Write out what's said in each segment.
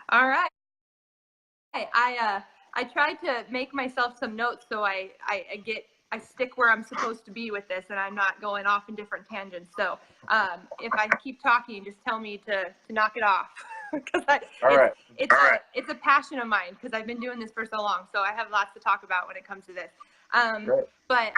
All right. I tried to make myself some notes so I stick where I'm supposed to be with this, and I'm not going off in different tangents. So if I keep talking, just tell me to knock it off, because it's a passion of mine, because I've been doing this for so long. So I have lots to talk about when it comes to this. But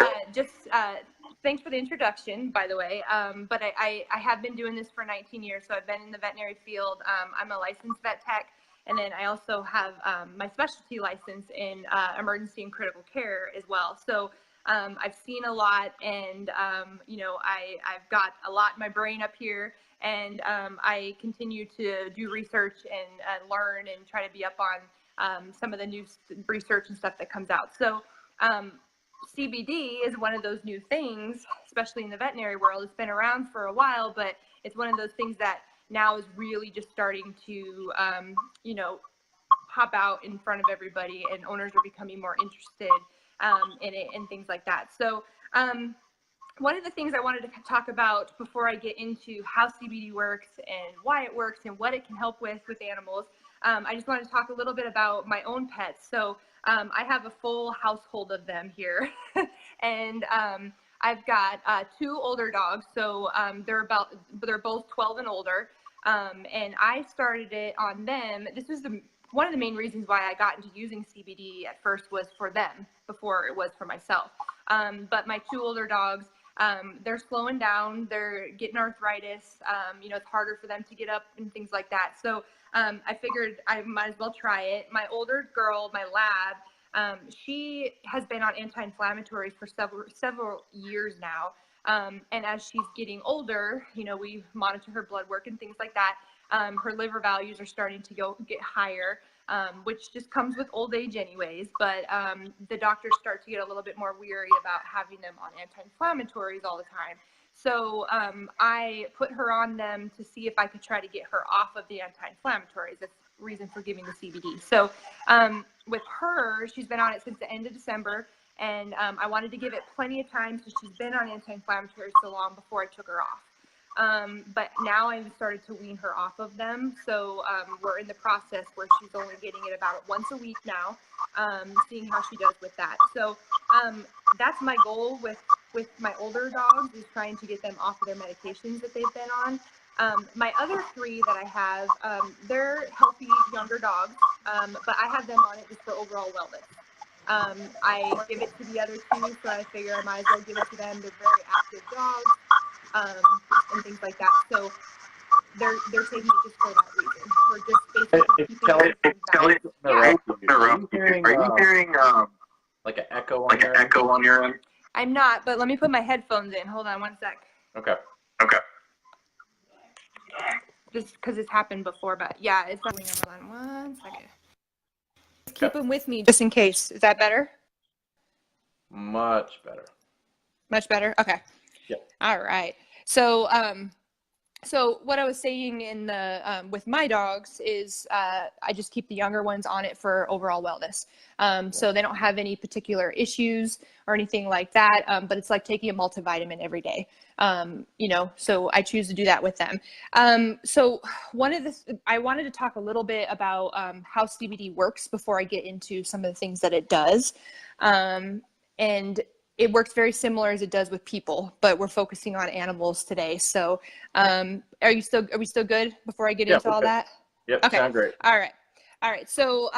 thanks for the introduction, by the way. But I have been doing this for 19 years, so I've been in the veterinary field. I'm a licensed vet tech. And then I also have my specialty license in emergency and critical care as well. So I've seen a lot, and I've got a lot in my brain up here, and I continue to do research and learn and try to be up on some of the new research and stuff that comes out. So CBD is one of those new things, especially in the veterinary world. It's been around for a while, but it's one of those things that now is really just starting to, pop out in front of everybody, and owners are becoming more interested in it and things like that. So one of the things I wanted to talk about before I get into how CBD works and why it works and what it can help with animals, I just wanted to talk a little bit about my own pets. So I have a full household of them here, and I've got 2 older dogs. So they're both 12 and older. And I started it on them. This was one of the main reasons why I got into using CBD at first, was for them before it was for myself. But my 2 older dogs, they're slowing down, they're getting arthritis, it's harder for them to get up and things like that. So I figured I might as well try it. My older girl, my lab, she has been on anti-inflammatories for several years now. And as she's getting older, we monitor her blood work and things like that. Her liver values are starting to get higher, which just comes with old age anyways. But the doctors start to get a little bit more weary about having them on anti-inflammatories all the time. So I put her on them to see if I could try to get her off of the anti-inflammatories. That's the reason for giving the CBD. So with her, she's been on it since the end of December. And I wanted to give it plenty of time, so she's been on anti-inflammatories so long before I took her off. But now I've started to wean her off of them. So we're in the process where she's only getting it about once a week now, seeing how she does with that. So that's my goal with my older dogs, is trying to get them off of their medications that they've been on. My other 3 that I have, they're healthy younger dogs, but I have them on it just for overall wellness. I give it to the other 2, so I figure I might as well give it to them. They're very active dogs, and things like that. So they're taking it just for that reason. We're just basically keeping Kelly, are you hearing like an echo on your end? I'm not, but let me put my headphones in. Hold on one sec. Okay. Just because it's happened before, but yeah, it's like, hold on one second. Keep them with me just in case. Is that better? Much better. Much better? Okay. Yeah. All right. So so what I was saying in the with my dogs is I just keep the younger ones on it for overall wellness. So they don't have any particular issues or anything like that, but it's like taking a multivitamin every day. So I choose to do that with them. So I wanted to talk a little bit about how CBD works before I get into some of the things that it does. And it works very similar as it does with people, but we're focusing on animals today. So are we still good before I get into all that? Yep. Okay. Sound great. All right. So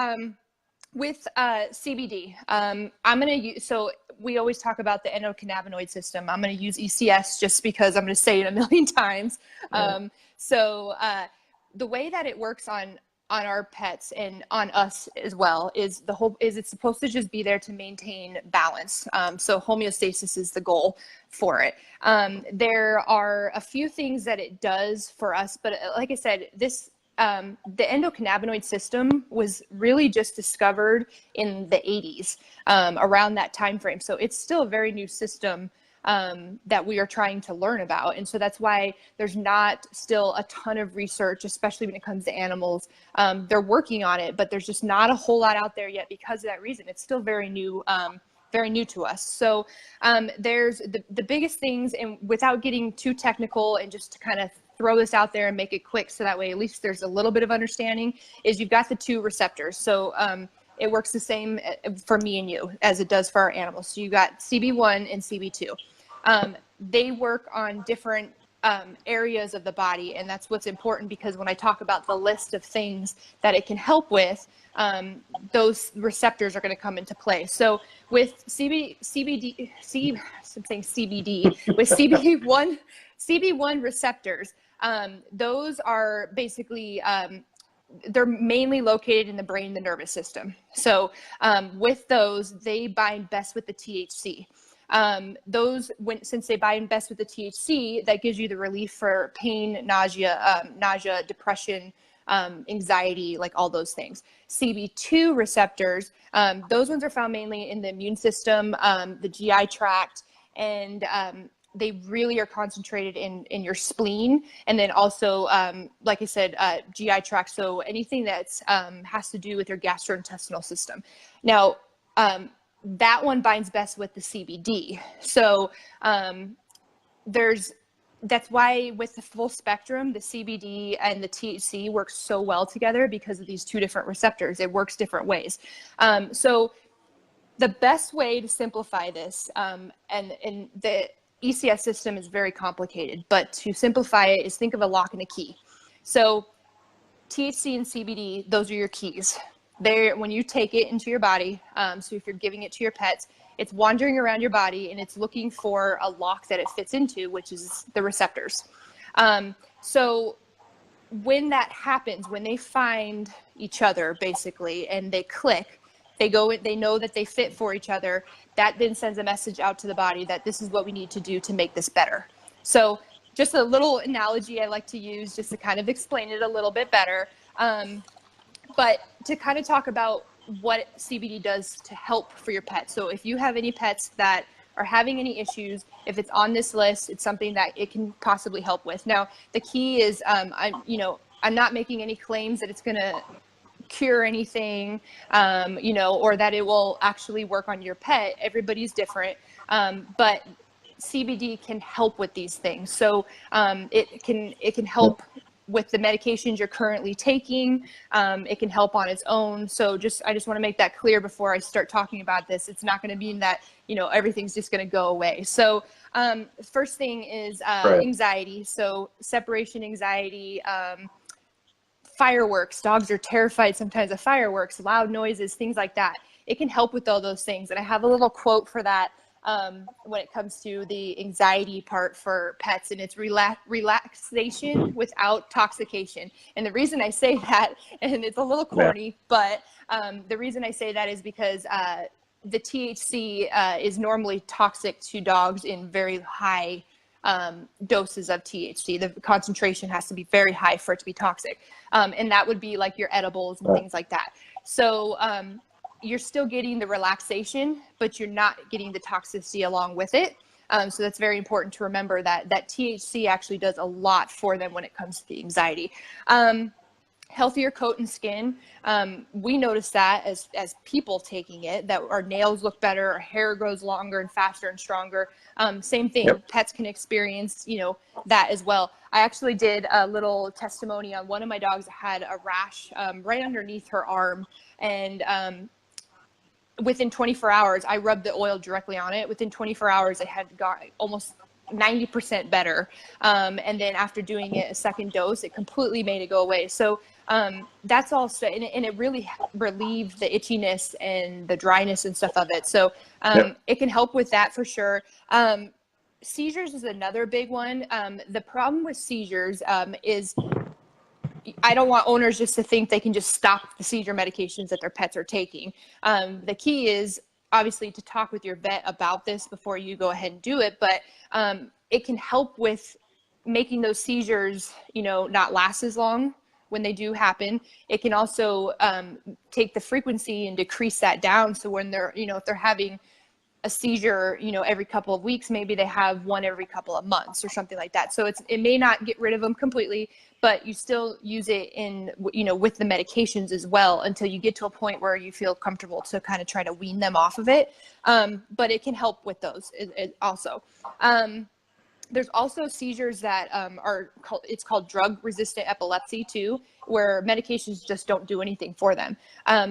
with CBD, I'm going to use, so we always talk about the endocannabinoid system. I'm going to use ECS just because I'm going to say it a million times. So the way that it works on our pets and on us as well is it's supposed to just be there to maintain balance. So homeostasis is the goal for it. There are a few things that it does for us, but like I said, the endocannabinoid system was really just discovered in the 80s, around that time frame. So it's still a very new system that we are trying to learn about. And so that's why there's not still a ton of research, especially when it comes to animals. They're working on it, but there's just not a whole lot out there yet because of that reason. It's still very new to us. So there's the biggest things, and without getting too technical and just to kind of throw this out there and make it quick so that way at least there's a little bit of understanding, is you've got the 2 receptors. So it works the same for me and you as it does for our animals. So you got CB1 and CB2. They work on different areas of the body, and that's what's important, because when I talk about the list of things that it can help with, those receptors are going to come into play. So with CBD, with CB1 receptors, those are basically they're mainly located in the brain and the nervous system. So with those, they bind best with the THC. Since they bind best with the THC, that gives you the relief for pain, nausea, depression, anxiety, like all those things. CB2 receptors, those ones are found mainly in the immune system, the GI tract, and they really are concentrated in your spleen, and then also, like I said, GI tract. So anything that's has to do with your gastrointestinal system. Now, that one binds best with the CBD. So that's why with the full spectrum, the CBD and the THC work so well together because of these 2 different receptors. It works different ways. So the best way to simplify this, and the ECS system is very complicated, but to simplify it is think of a lock and a key. So THC and CBD, those are your keys. When you take it into your body, so if you're giving it to your pets, it's wandering around your body and it's looking for a lock that it fits into, which is the receptors. So when that happens, when they find each other basically and they click, they know that they fit for each other. That then sends a message out to the body that this is what we need to do to make this better. So just a little analogy I like to use just to kind of explain it a little bit better. But to kind of talk about what CBD does to help for your pet. So if you have any pets that are having any issues, if it's on this list, it's something that it can possibly help with. Now, the key is, I'm not making any claims that it's going to cure anything, or that it will actually work on your pet. Everybody's different. But CBD can help with these things. So it can help with the medications you're currently taking. It can help on its own. So I just want to make that clear before I start talking about this. It's not going to mean that, everything's just going to go away. So first thing is anxiety. So separation anxiety, fireworks. Dogs are terrified sometimes of fireworks, loud noises, things like that. It can help with all those things. And I have a little quote for that when it comes to the anxiety part for pets, and it's relaxation without toxication. And the reason I say that, and it's a little corny, but the reason I say that is because the THC is normally toxic to dogs in very high doses of THC. The concentration has to be very high for it to be toxic. And that would be like your edibles and things like that. So you're still getting the relaxation, but you're not getting the toxicity along with it. So that's very important to remember that THC actually does a lot for them when it comes to the anxiety. Healthier coat and skin. We notice that as people taking it, that our nails look better, our hair grows longer and faster and stronger. Same thing, pets can experience, that as well. I actually did a little testimony on one of my dogs that had a rash right underneath her arm, and within 24 hours, I rubbed the oil directly on it. Within 24 hours, it had got almost 90% better. And then after doing it a second dose, it completely made it go away. So that's also, and it really relieved the itchiness and the dryness and stuff of it. So it can help with that for sure. Seizures is another big one. The problem with seizures is I don't want owners just to think they can just stop the seizure medications that their pets are taking. The key is obviously to talk with your vet about this before you go ahead and do it, but it can help with making those seizures, not last as long when they do happen. It can also take the frequency and decrease that down. So when they're, if they're having a seizure, every couple of weeks, maybe they have one every couple of months or something like that. So it may not get rid of them completely, but you still use it in, with the medications as well until you get to a point where you feel comfortable to kind of try to wean them off of it. But it can help with those also. There's also seizures that it's called drug-resistant epilepsy too, where medications just don't do anything for them.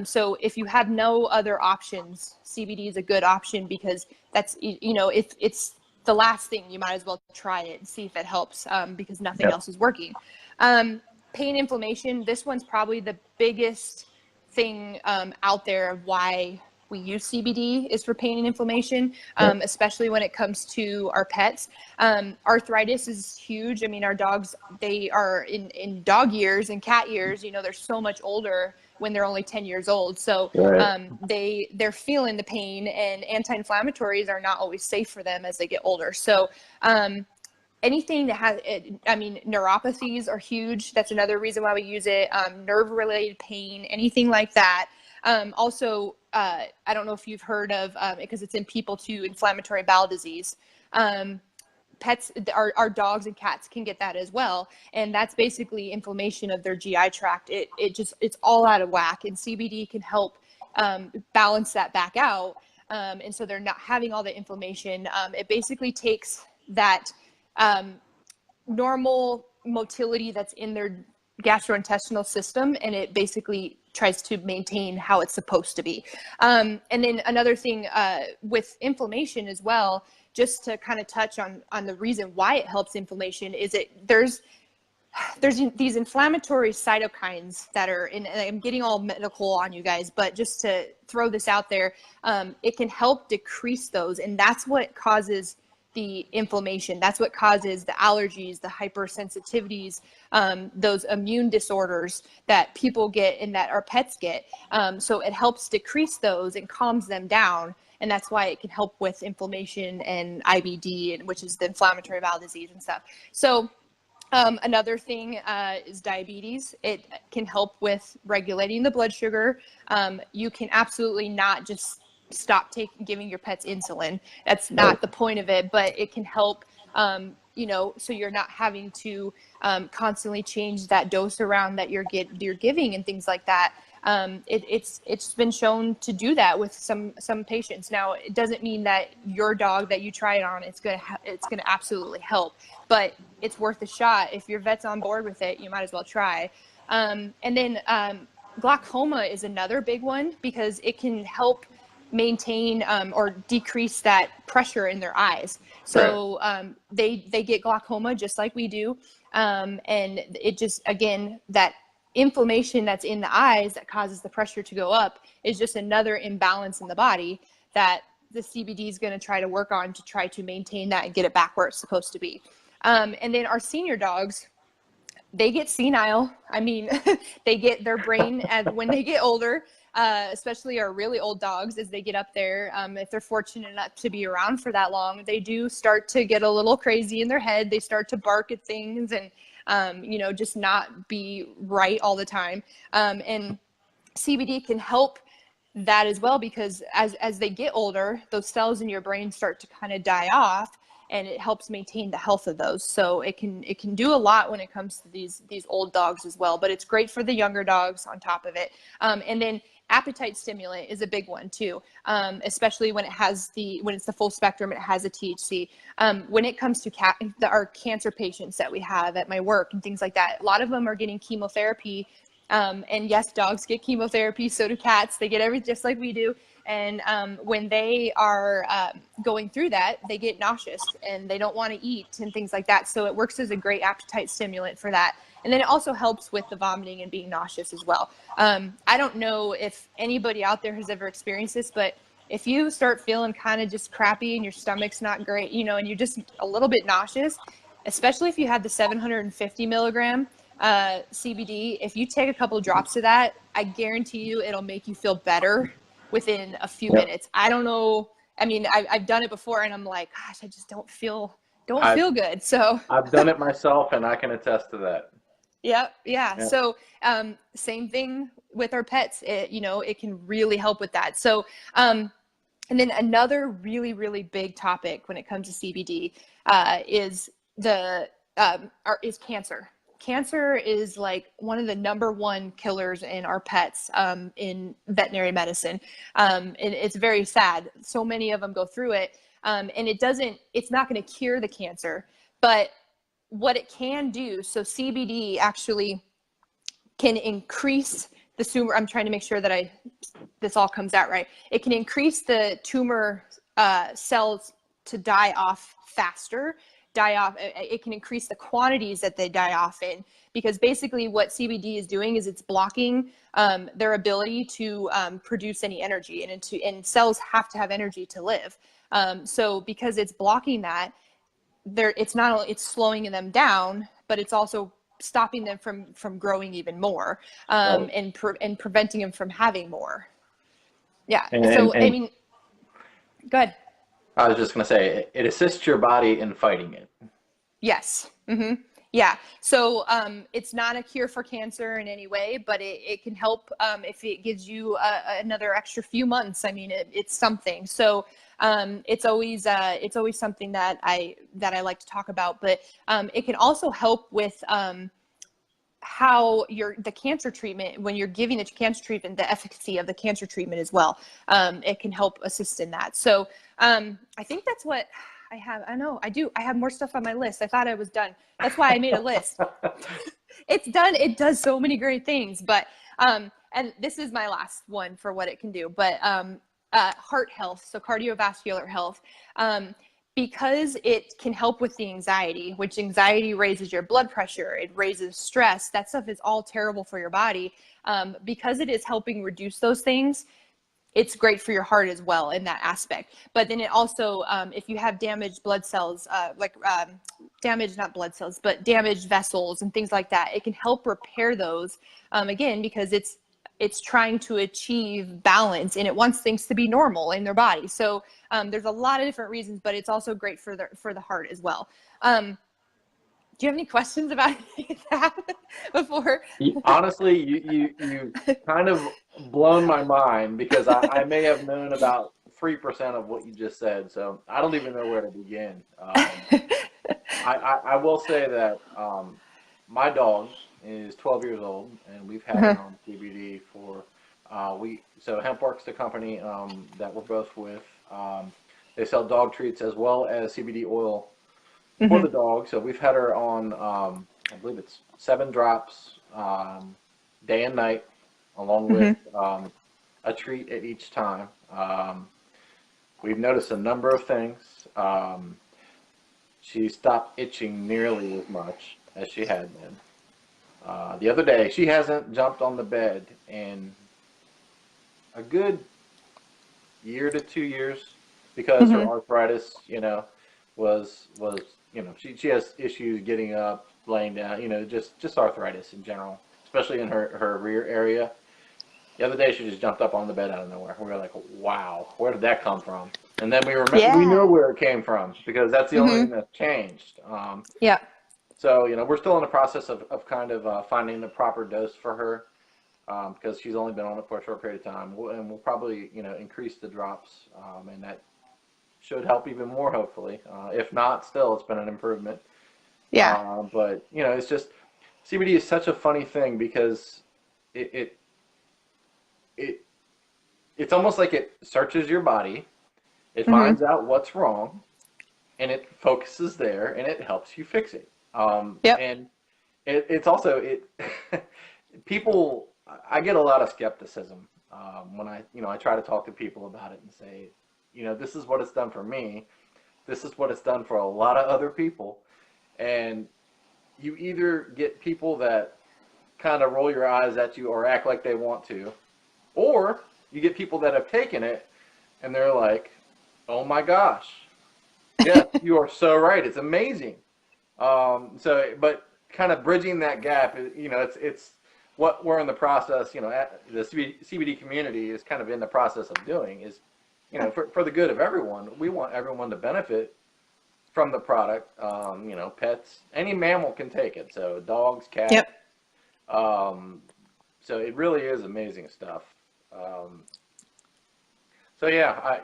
So if you have no other options, CBD is a good option because that's, if it's the last thing, you might as well try it and see if it helps, because nothing else is working. Pain, inflammation, this one's probably the biggest thing out there of why we use CBD is for pain and inflammation, especially when it comes to our pets. Arthritis is huge. I mean, our dogs, they are in dog years and cat years, they're so much older when they're only 10 years old. So they're feeling the pain, and anti-inflammatories are not always safe for them as they get older. So anything that has, neuropathies are huge. That's another reason why we use it. Nerve-related pain, anything like that. Also, I don't know if you've heard of, because it's in people too, inflammatory bowel disease. Pets, our dogs and cats can get that as well. And that's basically inflammation of their GI tract. It's all out of whack, and CBD can help balance that back out. And so they're not having all the inflammation. It basically takes that normal motility that's in their gastrointestinal system, and it basically tries to maintain how it's supposed to be. And then another thing with inflammation as well, just to kind of touch on the reason why it helps inflammation, is there's these inflammatory cytokines that are in, and I'm getting all medical on you guys, but just to throw this out there, it can help decrease those, and that's what causes the inflammation. That's what causes the allergies, the hypersensitivities, those immune disorders that people get and that our pets get. So it helps decrease those and calms them down. And that's why it can help with inflammation and IBD, which is the inflammatory bowel disease and stuff. So another thing is diabetes. It can help with regulating the blood sugar. You can absolutely not just stop giving your pets insulin. That's not the point of it, but it can help, so you're not having to constantly change that dose around that you're giving and things like that. It's been shown to do that with some patients. Now, it doesn't mean that your dog that you try it on, it's gonna absolutely help, but it's worth a shot. If your vet's on board with it, you might as well try. And then glaucoma is another big one because it can help maintain or decrease that pressure in their eyes. So they get glaucoma just like we do. And it just, again, that inflammation that's in the eyes that causes the pressure to go up is just another imbalance in the body that the CBD is going to try to work on to try to maintain that and get it back where it's supposed to be. And then our senior dogs, they get senile. I mean, they get their brain when they get older, especially our really old dogs, as they get up there. If they're fortunate enough to be around for that long, they do start to get a little crazy in their head. They start to bark at things and, just not be right all the time. And CBD can help that as well, because as they get older, those cells in your brain start to kind of die off, and it helps maintain the health of those. So it can do a lot when it comes to these old dogs as well, but it's great for the younger dogs on top of it. And then appetite stimulant is a big one too, especially when it's the full spectrum, it has a THC. When it comes to our cancer patients that we have at my work and things like that, a lot of them are getting chemotherapy. And yes, dogs get chemotherapy, so do cats. They get everything just like we do. And when they are going through that, they get nauseous and they don't want to eat and things like that. So it works as a great appetite stimulant for that. And then it also helps with the vomiting and being nauseous as well. I don't know if anybody out there has ever experienced this, but if you start feeling kind of just crappy and your stomach's not great, and you're just a little bit nauseous, especially if you had the 750 milligram CBD, if you take a couple of drops of that, I guarantee you it'll make you feel better within a few minutes. I don't know. I mean, I've done it before and I'm like, gosh, I just don't feel good. So I've done it myself and I can attest to that. Yeah. So same thing with our pets. It can really help with that. So and then another really, really big topic when it comes to CBD is is cancer. Cancer is like one of the number one killers in our pets in veterinary medicine. And it's very sad. So many of them go through it. And it's not going to cure the cancer, But what it can do, so CBD actually can increase the tumor. I'm trying to make sure that this all comes out right. It can increase the tumor cells to die off faster. It can increase the quantities that they die off in, because basically what CBD is doing is it's blocking their ability to produce any energy, and cells have to have energy to live. So because it's blocking that, it's slowing them down, but it's also stopping them from growing even more, and preventing them from having more. Yeah. So I mean, go ahead. I was just going to say, it assists your body in fighting it. Yes. Mm-hmm. Yeah. So it's not a cure for cancer in any way, but it can help if it gives you another extra few months. I mean, it's something. So it's always something that I like to talk about. But it can also help with how the cancer treatment, when you're giving the cancer treatment, the efficacy of the cancer treatment as well. It can help assist in that. So I think that's what I have. I know I do. I have more stuff on my list. I thought I was done. That's why I made a list. It's done. It does so many great things, but and this is my last one for what it can do, but heart health. So cardiovascular health. Because it can help with the anxiety, which anxiety raises your blood pressure, it raises stress. That stuff is all terrible for your body. Because it is helping reduce those things, it's great for your heart as well in that aspect. But then it also, if you have damaged blood cells, not blood cells, but damaged vessels and things like that, it can help repair those, again, because it's trying to achieve balance, and it wants things to be normal in their body. So there's a lot of different reasons, but it's also great for the heart as well. Do you have any questions about that before? Honestly, you kind of blown my mind, because I may have known about 3% of what you just said, so I don't even know where to begin. I will say that my dog is 12 years old, and we've had her on CBD for so HempWorks, the company that we're both with, they sell dog treats as well as CBD oil for the dog. So we've had her on, I believe it's 7 drops day and night, along with a treat at each time. We've noticed a number of things. She stopped itching nearly as much as she had been. The other day, she hasn't jumped on the bed in a good year to 2 years, because her arthritis, was she has issues getting up, laying down, just arthritis in general, especially in her rear area. The other day, she just jumped up on the bed out of nowhere. We were like, wow, where did that come from? And then we know where it came from, because that's the only thing that's changed. So, we're still in the process of kind of finding the proper dose for her, because she's only been on it for a short period of time. And we'll probably, increase the drops, and that should help even more, hopefully. If not, still, it's been an improvement. Yeah. But, it's just, CBD is such a funny thing, because it's almost like it searches your body, it finds out what's wrong, and it focuses there, and it helps you fix it. And it's also, people, I get a lot of skepticism when I try to talk to people about it and say, this is what it's done for me. This is what it's done for a lot of other people. And you either get people that kind of roll your eyes at you or act like they want to, or you get people that have taken it and they're like, oh my gosh, yes, you are so right. It's amazing. But kind of bridging that gap, it's what we're in the process, the CBD community is kind of in the process of doing is, for the good of everyone. We want everyone to benefit from the product. Pets, any mammal can take it. So dogs, cats. So it really is amazing stuff. So yeah,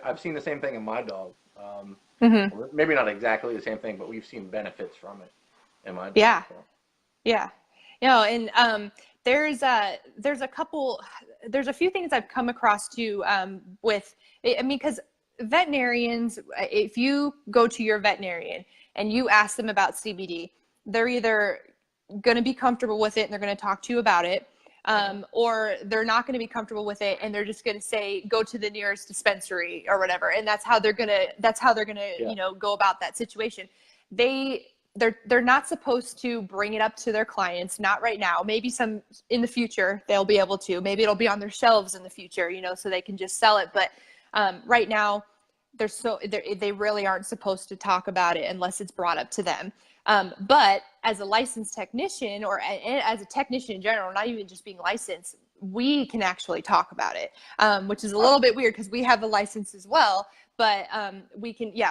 I've seen the same thing in my dog. Maybe not exactly the same thing, but we've seen benefits from it in my dog. Yeah. So. Yeah. And there's a few things I've come across too because veterinarians, if you go to your veterinarian and you ask them about CBD, they're either going to be comfortable with it and they're going to talk to you about it, or they're not going to be comfortable with it and they're just going to say, go to the nearest dispensary or whatever. And that's how they're going to, go about that situation. They're not supposed to bring it up to their clients, not right now. Maybe some in the future they'll be able to. Maybe it'll be on their shelves in the future, so they can just sell it. But right now, they really aren't supposed to talk about it unless it's brought up to them. But as a licensed technician, or as a technician in general, not even just being licensed, we can actually talk about it, which is a little bit weird because we have a license as well. But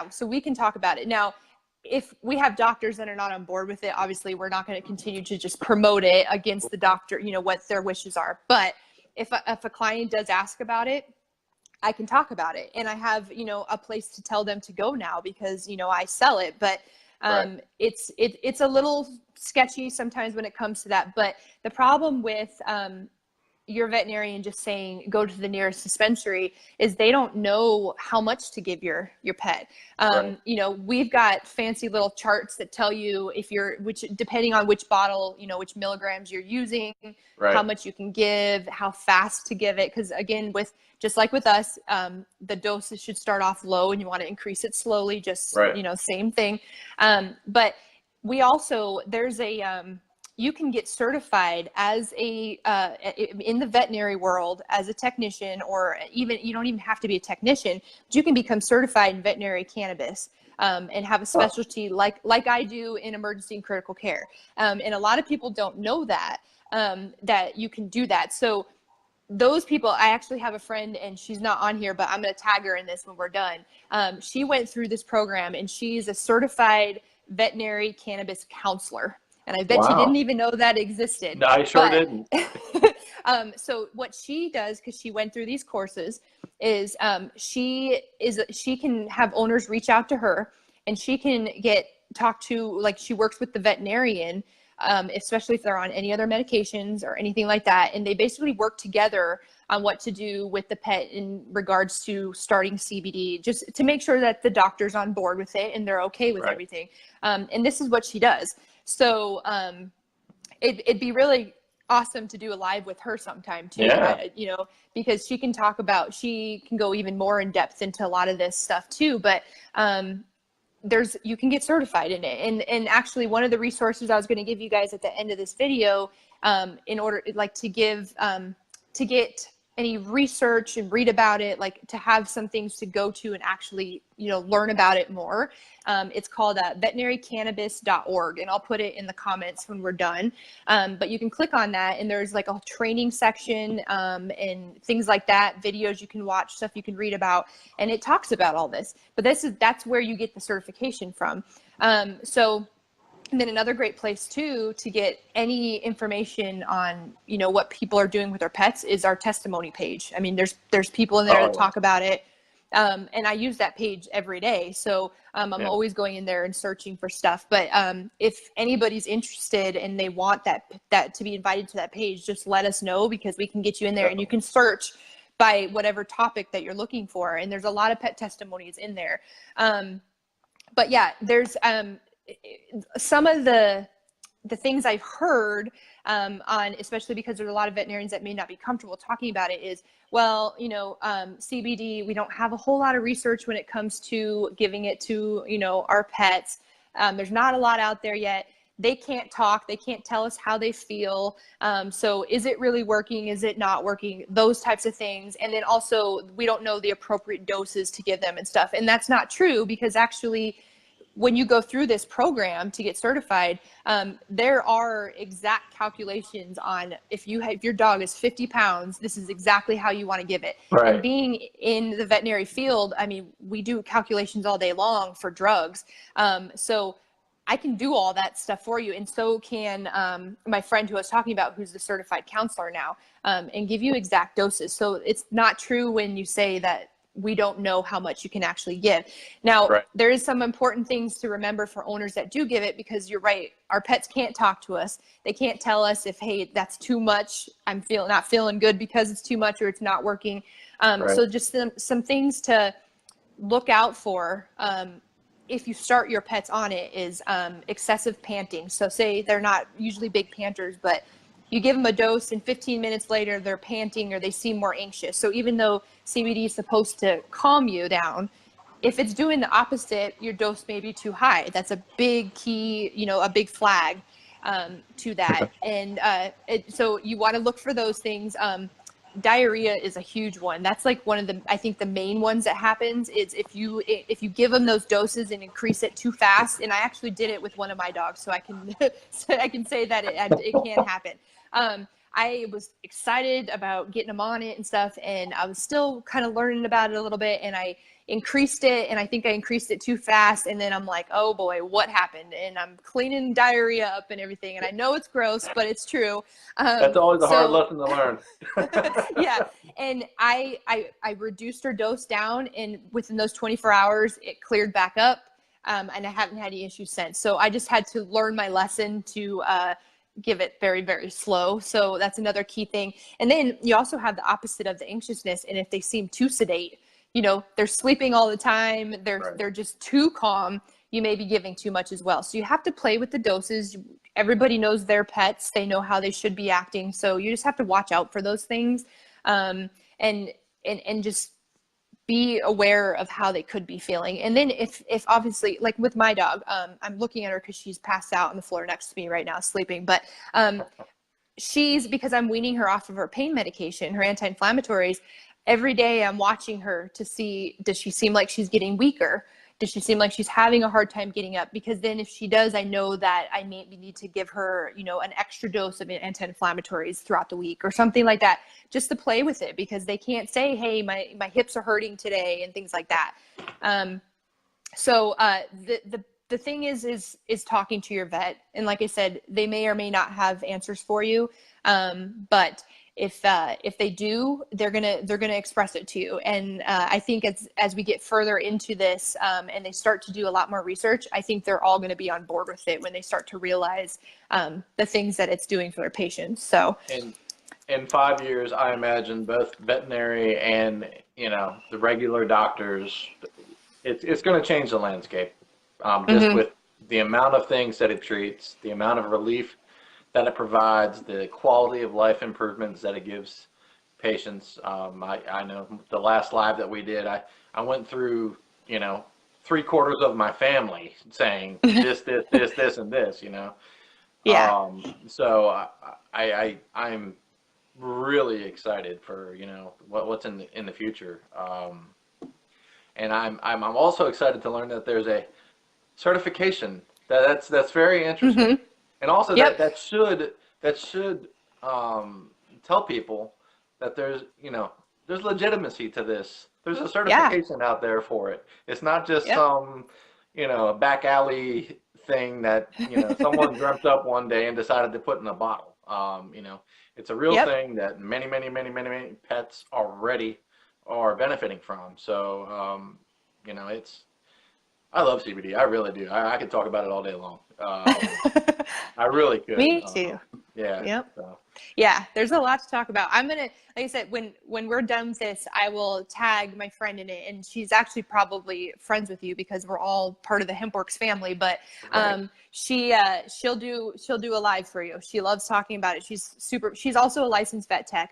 so we can talk about it. Now, if we have doctors that are not on board with it, obviously we're not going to continue to just promote it against the doctor, what their wishes are. But if a client does ask about it, I can talk about it. And I have, a place to tell them to go now because, I sell it. But it's a little sketchy sometimes when it comes to that. But the problem with your veterinarian just saying go to the nearest dispensary is they don't know how much to give your pet. We've got fancy little charts that tell you depending on which bottle, which milligrams you're using, how much you can give, how fast to give it. Because again, just like with us, the doses should start off low and you want to increase it slowly, same thing. But we also, you can get certified as in the veterinary world as a technician, or even, you don't even have to be a technician, but you can become certified in veterinary cannabis, and have a specialty like I do in emergency and critical care. And a lot of people don't know that you can do that. So those people, I actually have a friend, and she's not on here, but I'm going to tag her in this when we're done. She went through this program, and she's a certified veterinary cannabis counselor. And I bet you didn't even know that existed. No, I sure didn't. So what she does, because she went through these courses, is she can have owners reach out to her, and she can talk to, like, she works with the veterinarian, especially if they're on any other medications or anything like that. And they basically work together on what to do with the pet in regards to starting CBD, just to make sure that the doctor's on board with it and they're okay with everything. And this is what she does. So it'd be really awesome to do a live with her sometime too, because she can go even more in depth into a lot of this stuff too. But you can get certified in it. And actually, one of the resources I was going to give you guys at the end of this video, in order to get any research and read about it, like to have some things to go to and actually, learn about it more. It's called veterinarycannabis.org, and I'll put it in the comments when we're done. But you can click on that, and there's like a training section, and things like that, videos you can watch, stuff you can read about, and it talks about all this. But that's where you get the certification from. And then another great place too to get any information on, what people are doing with their pets is our testimony page. I mean, there's people in there that talk about it. And I use that page every day. So I'm always going in there and searching for stuff. But if anybody's interested and they want that to be invited to that page, just let us know, because we can get you in there and you can search by whatever topic that you're looking for. And there's a lot of pet testimonies in there. But yeah, there's some of the things I've heard on, especially because there's a lot of veterinarians that may not be comfortable talking about it, is, CBD, we don't have a whole lot of research when it comes to giving it to, our pets. There's not a lot out there yet. They can't talk. They can't tell us how they feel. So is it really working? Is it not working? Those types of things. And then also, we don't know the appropriate doses to give them and stuff. And that's not true, because actually, when you go through this program to get certified, there are exact calculations on if your dog is 50 pounds, this is exactly how you want to give it. And being in the veterinary field, I mean, we do calculations all day long for drugs. So I can do all that stuff for you. And so can my friend who I was talking about, who's the certified counselor now, and give you exact doses. So it's not true when you say that we don't know how much you can actually give. Now, there is some important things to remember for owners that do give it, because you're right, our pets can't talk to us. They can't tell us if, hey, that's too much, I'm not feeling good because it's too much, or it's not working. So just some things to look out for. if you start your pets on it is excessive panting. So say they're not usually big panters, but you give them a dose and 15 minutes later they're panting or they seem more anxious. So even though CBD is supposed to calm you down, if it's doing the opposite, your dose may be too high. That's a big key, a big flag to that. And so you want to look for those things. Diarrhea is a huge one. That's like one of I think the main ones that happens is if you give them those doses and increase it too fast. And I actually did it with one of my dogs, so I can say that it can happen. I was excited about getting them on it and stuff, and I was still kind of learning about it a little bit, and I increased it, and I think I increased it too fast, and then I'm like, oh boy, what happened? And I'm cleaning diarrhea up and everything, and I know it's gross, but it's true. That's always a hard lesson to learn. Yeah, and I reduced her dose down, and within those 24 hours, it cleared back up, and I haven't had any issues since. So I just had to learn my lesson to give it very, very slow. So that's another key thing. And then you also have the opposite of the anxiousness, and if they seem too sedate, they're sleeping all the time, they're just too calm, you may be giving too much as well. So you have to play with the doses. Everybody knows their pets, they know how they should be acting. So you just have to watch out for those things, and just be aware of how they could be feeling. And then if obviously, like with my dog, I'm looking at her because she's passed out on the floor next to me right now sleeping, but because I'm weaning her off of her pain medication, her anti-inflammatories, every day I'm watching her to see, does she seem like she's getting weaker? Does she seem like she's having a hard time getting up? Because then if she does, I know that I maybe need to give her, an extra dose of anti-inflammatories throughout the week or something like that, just to play with it, because they can't say, hey, my hips are hurting today and things like that. So the thing is talking to your vet. And like I said, they may or may not have answers for you. But if they do, they're gonna express it to you. And I think as we get further into this, and they start to do a lot more research, I think they're all going to be on board with it when they start to realize the things that it's doing for their patients. So in 5 years, I imagine both veterinary and the regular doctors, it's going to change the landscape. Just with the amount of things that it treats, the amount of relief that it provides, the quality of life improvements that it gives patients. I know the last live that we did, I went through, 3/4 of my family saying this, and this, Yeah. So I'm really excited for, what's in the future. And I'm also excited to learn that there's a certification that's very interesting. And also that should tell people that there's legitimacy to this. There's a certification out there for it. It's not just some back alley thing that someone dreamt up one day and decided to put in a bottle. It's a real thing that many pets already are benefiting from. So I love CBD. I really do. I could talk about it all day long. I really could. Me too. Yeah. Yep. So. Yeah, there's a lot to talk about. I'm gonna, like I said, when we're done with this, I will tag my friend in it, and she's actually probably friends with you because we're all part of the HempWorks family. But she'll do a live for you. She loves talking about it. She's also a licensed vet tech.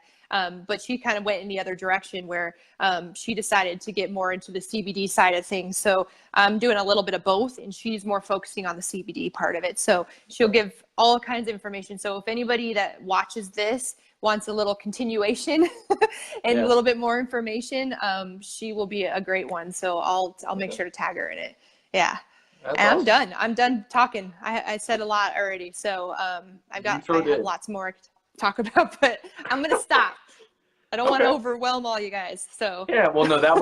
But she kind of went in the other direction where she decided to get more into the CBD side of things. So I'm doing a little bit of both, and she's more focusing on the CBD part of it. So she'll give all kinds of information. So if anybody that watches this wants a little continuation and a little bit more information, she will be a great one. So I'll make sure to tag her in it. Yeah. That's and awesome. I'm done talking. I said a lot already. So I have lots more to talk about, but I'm going to stop. I don't want to overwhelm all you guys. So yeah, well, no, that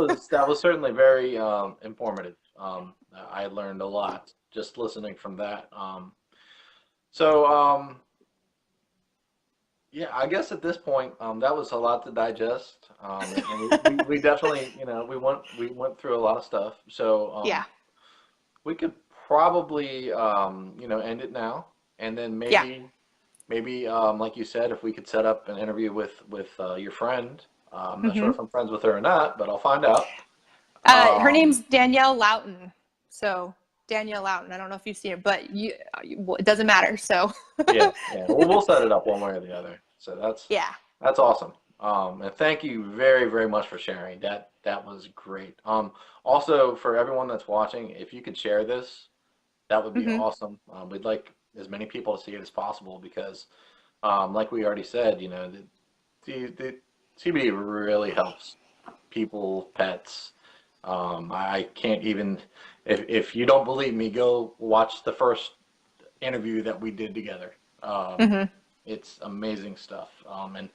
was certainly very informative. I learned a lot just listening from that. Yeah, I guess at this point, that was a lot to digest. And we definitely, we went through a lot of stuff. So we could probably, end it now, and then maybe, like you said, if we could set up an interview with your friend. I'm not sure if I'm friends with her or not, but I'll find out. Her name's Danielle Loughton. So Danielle out, and I don't know if you've seen it, but it doesn't matter. So yeah. We'll set it up one way or the other. So that's awesome. And thank you very, very much for sharing. That was great. Also for everyone that's watching, if you could share this, that would be awesome. We'd like as many people to see it as possible because, like we already said, you know, the CBD really helps people, pets. I can't even, if you don't believe me, go watch the first interview that we did together. It's amazing stuff. And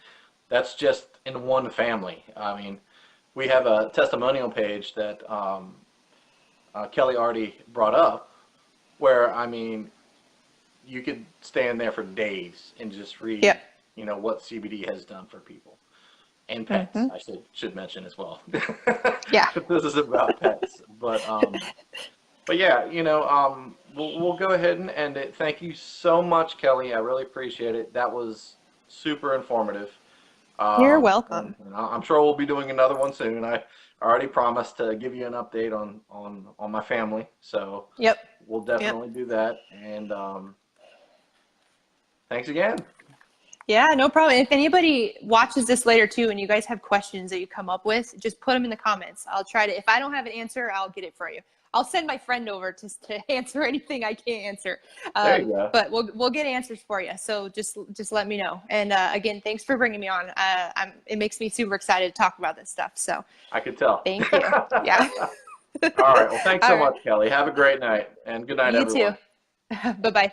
that's just in one family. I mean, we have a testimonial page that Kelly already brought up where, I mean, you could stay in there for days and just read, you know, what CBD has done for people and pets. I should mention as well. Yeah. This is about pets, but yeah, you know, we'll go ahead and end it. Thank you so much, Kelly. I really appreciate it. That was super informative. You're welcome. And I'm sure we'll be doing another one soon. I already promised to give you an update on my family, so we'll definitely do that. And thanks again. Yeah, no problem. If anybody watches this later too, and you guys have questions that you come up with, just put them in the comments. I'll try to, if I don't have an answer, I'll get it for you. I'll send my friend over to answer anything I can't answer. There you go. But we'll get answers for you. So just let me know. And again, thanks for bringing me on. It makes me super excited to talk about this stuff. So I could tell. Thank you. Yeah. All right. Well, thanks so much, Kelly. Have a great night, and good night, everyone. You too. Bye-bye.